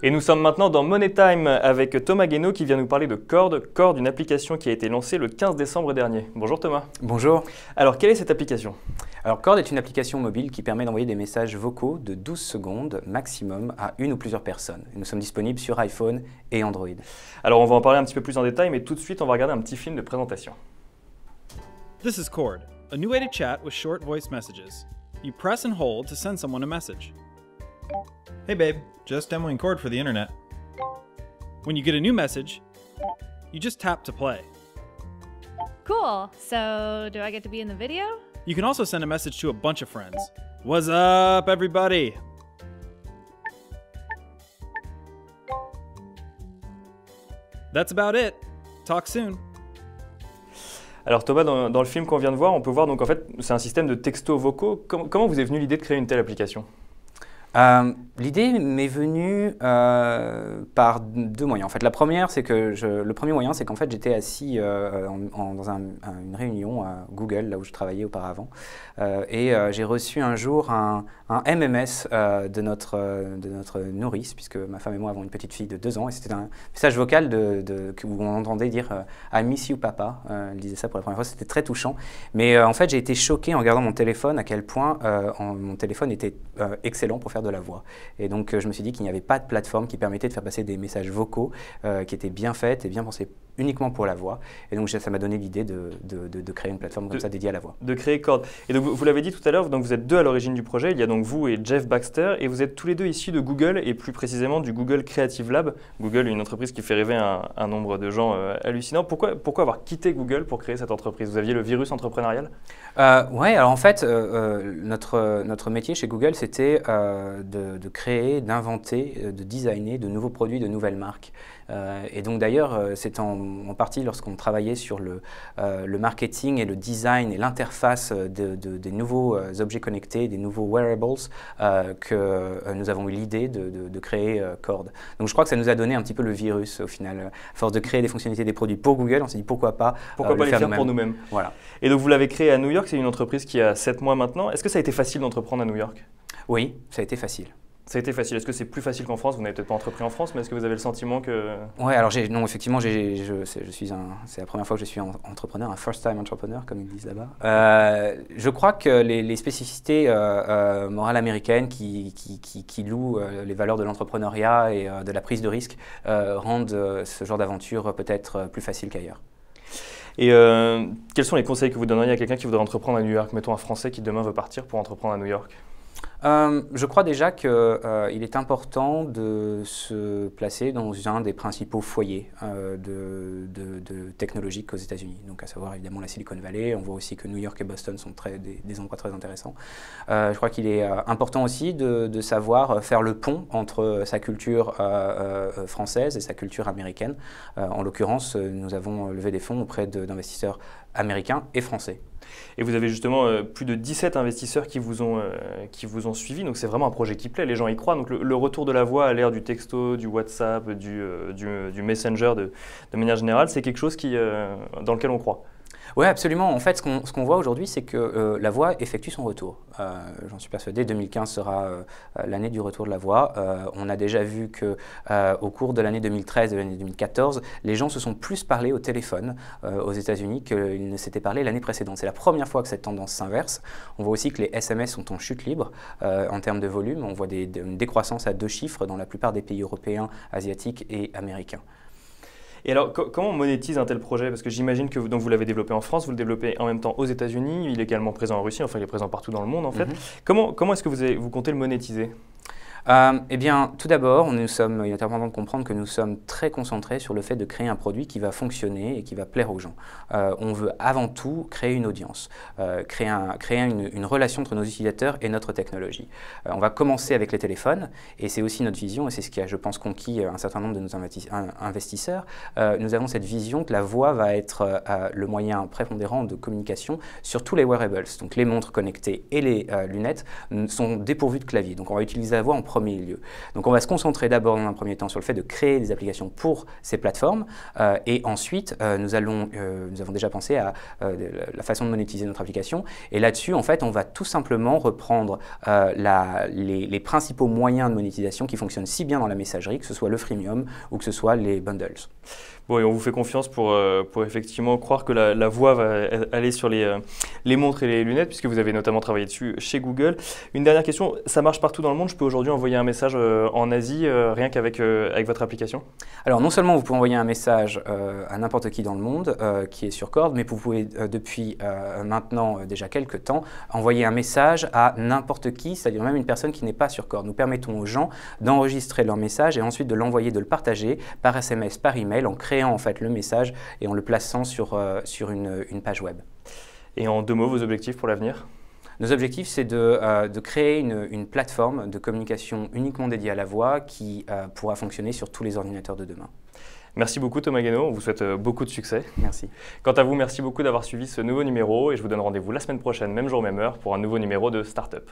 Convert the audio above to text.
Et nous sommes maintenant dans Money Time avec Thomas Guénaud qui vient nous parler de Cord. Cord, une application qui a été lancée le 15 décembre dernier. Bonjour Thomas. Bonjour. Alors, quelle est cette application? Alors Cord est une application mobile qui permet d'envoyer des messages vocaux de 12 secondes maximum à une ou plusieurs personnes. Nous sommes disponibles sur iPhone et Android. Alors, on va en parler un petit peu plus en détail, mais tout de suite, on va regarder un petit film de présentation. This is Cord, a new way to chat with short voice messages. You press and hold to send someone a message. Hey babe, just demoing Cord for the internet. When you get a new message, you just tap to play. Cool. So, do I get to be in the video? You can also send a message to a bunch of friends. What's up, everybody? That's about it. Talk soon. Alors Thomas, dans le film qu'on vient de voir, on peut voir donc en fait c'est un système de textos vocaux. Comment vous est venue l'idée de créer une telle application? L'idée m'est venue par deux moyens. En fait, le premier moyen, c'est qu'en fait, j'étais assis dans une réunion à Google, là où je travaillais auparavant, et j'ai reçu un jour un MMS de notre nourrice, puisque ma femme et moi avons une petite fille de 2 ans, et c'était un message vocal où on entendait dire I miss you papa. Elle disait ça pour la première fois, c'était très touchant. Mais en fait, j'ai été choqué en regardant mon téléphone à quel point mon téléphone était excellent pour faire de la voix. Et donc, je me suis dit qu'il n'y avait pas de plateforme qui permettait de faire passer des messages vocaux qui étaient bien faites et bien pensées uniquement pour la voix. Et donc, ça m'a donné l'idée de créer une plateforme comme ça dédiée à la voix. De créer Cord. Et donc, vous l'avez dit tout à l'heure, donc vous êtes deux à l'origine du projet. Il y a donc vous et Jeff Baxter, et vous êtes tous les deux issus de Google, et plus précisément du Google Creative Lab. Google est une entreprise qui fait rêver un nombre de gens hallucinant. Pourquoi avoir quitté Google pour créer cette entreprise? Vous aviez le virus entrepreneurial? Oui, alors en fait, notre métier chez Google, c'était de créer, d'inventer, de designer de nouveaux produits, de nouvelles marques. Et donc d'ailleurs, c'est en partie lorsqu'on travaillait sur le marketing et le design et l'interface des nouveaux objets connectés, des nouveaux wearables, que nous avons eu l'idée de créer Cord. Donc je crois que ça nous a donné un petit peu le virus au final. À force de créer des fonctionnalités, des produits pour Google, on s'est dit pourquoi pas les faire pour nous-mêmes. Voilà. Et donc vous l'avez créé à New York, c'est une entreprise qui a 7 mois maintenant. Est-ce que ça a été facile d'entreprendre à New York? Oui, ça a été facile. Ça a été facile. Est-ce que c'est plus facile qu'en France? Vous n'avez peut-être pas entrepris en France, mais est-ce que vous avez le sentiment que… Oui, alors non, effectivement, c'est la première fois que je suis entrepreneur, un first-time entrepreneur, comme ils disent là-bas. Je crois que les spécificités morales américaines qui louent les valeurs de l'entrepreneuriat et de la prise de risque rendent ce genre d'aventure peut-être plus facile qu'ailleurs. Et quels sont les conseils que vous donneriez à quelqu'un qui voudrait entreprendre à New York? Mettons un Français qui demain veut partir pour entreprendre à New York. Je crois déjà qu'il est important de se placer dans un des principaux foyers technologiques aux États-Unis, donc à savoir évidemment la Silicon Valley. On voit aussi que New York et Boston sont des endroits très intéressants. Je crois qu'il est important aussi de savoir faire le pont entre sa culture française et sa culture américaine. En l'occurrence, nous avons levé des fonds auprès d'investisseurs américains et français. Et vous avez justement plus de 17 investisseurs qui vous ont suivi, donc c'est vraiment un projet qui plaît, les gens y croient. Donc le retour de la voix à l'ère du texto, du WhatsApp, du Messenger de manière générale, c'est quelque chose dans lequel on croit. Oui, absolument. En fait, ce qu'on voit aujourd'hui, c'est que la voix effectue son retour. J'en suis persuadé, 2015 sera l'année du retour de la voix. On a déjà vu qu'au cours de l'année 2013 et de l'année 2014, les gens se sont plus parlé au téléphone aux États-Unis qu'ils ne s'étaient parlé l'année précédente. C'est la première fois que cette tendance s'inverse. On voit aussi que les SMS sont en chute libre en termes de volume. On voit une décroissance à 2 chiffres dans la plupart des pays européens, asiatiques et américains. Et alors, comment on monétise un tel projet? Parce que j'imagine que vous l'avez développé en France, vous le développez en même temps aux États-Unis, il est également présent en Russie, enfin il est présent partout dans le monde en fait. Comment est-ce que vous comptez le monétiser? Eh bien, tout d'abord, il est important de comprendre que nous sommes très concentrés sur le fait de créer un produit qui va fonctionner et qui va plaire aux gens. On veut avant tout créer une audience, créer une relation entre nos utilisateurs et notre technologie. On va commencer avec les téléphones, et c'est aussi notre vision, et c'est ce qui a, je pense, conquis un certain nombre de nos investisseurs. Nous avons cette vision que la voix va être le moyen prépondérant de communication sur tous les wearables. Donc les montres connectées et les lunettes sont dépourvues de clavier. Donc on va utiliser la voix en premier premier lieu. Donc on va se concentrer d'abord dans un premier temps sur le fait de créer des applications pour ces plateformes et ensuite nous avons déjà pensé à la façon de monétiser notre application et là-dessus en fait on va tout simplement reprendre les principaux moyens de monétisation qui fonctionnent si bien dans la messagerie, que ce soit le freemium ou que ce soit les bundles. Bon, et on vous fait confiance pour effectivement croire que la voie va aller sur les montres et les lunettes, puisque vous avez notamment travaillé dessus chez Google. Une dernière question, ça marche partout dans le monde? Je peux aujourd'hui envoyer un message en Asie rien qu'avec votre application? Alors non seulement vous pouvez envoyer un message à n'importe qui dans le monde qui est sur Cord, mais vous pouvez depuis maintenant déjà quelques temps envoyer un message à n'importe qui, c'est-à-dire même une personne qui n'est pas sur Cord. Nous permettons aux gens d'enregistrer leur message et ensuite de l'envoyer, de le partager par SMS, par email, en créant en fait le message et en le plaçant sur une page web. Et en 2 mots, vos objectifs pour l'avenir? Nos objectifs, c'est de créer une plateforme de communication uniquement dédiée à la voix qui pourra fonctionner sur tous les ordinateurs de demain. Merci beaucoup Thomas Guénaud, on vous souhaite beaucoup de succès. Merci. Quant à vous, merci beaucoup d'avoir suivi ce nouveau numéro et je vous donne rendez-vous la semaine prochaine, même jour, même heure, pour un nouveau numéro de Startup.